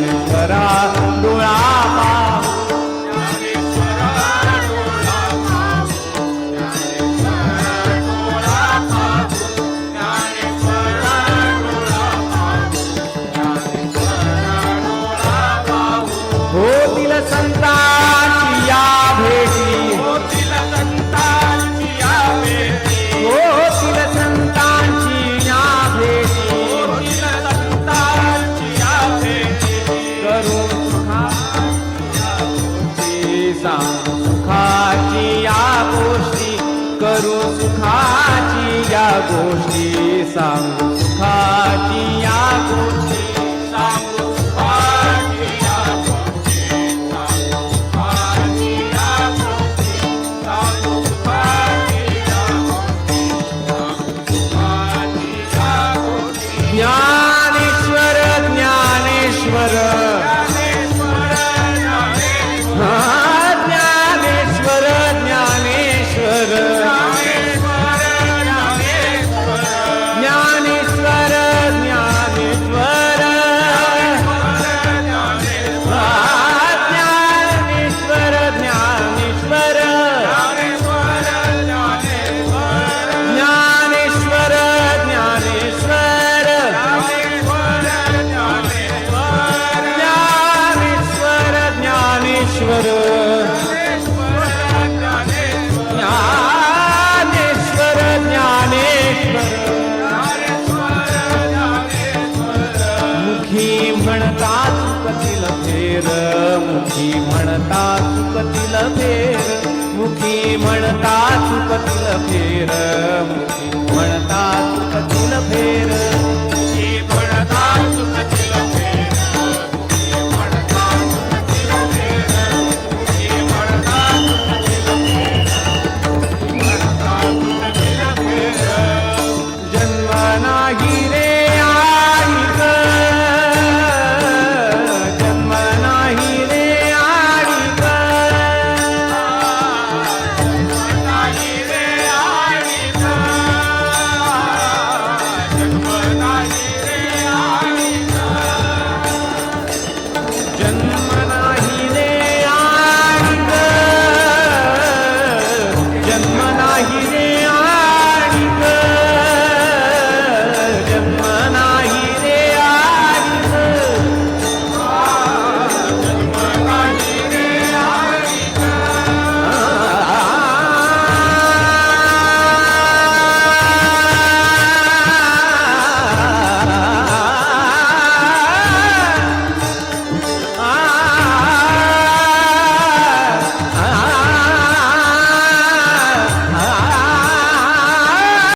ज्ञानेश्वरा डोळा पाहू होतील संतांची या भेटी होतील संतांची या भेटी होतील संतांची या भेटी होतील संतांची या भेटी करून सुखाची या गोष्टी करू सुखाची या गोष्टी सांगू सुखाची या गोष्टी सांगू ज्ञानेश्वर ज्ञानेश्वर ज्ञानेश्वर ज्ञानेश्वर ज्ञानेश्वर ज्ञानेश्वर ज्ञानेश्वर ज्ञानेश्वर ज्ञानेश्वर ज्ञानेश्वर ज्ञानेश्वर ज्ञानेश्वर मुखी म्हणता चुकतील फेर मुखी म्हणता चुकतील फेर मुखी म्हणता चुकतील फेर मुखी म्हणता चुकतील फेर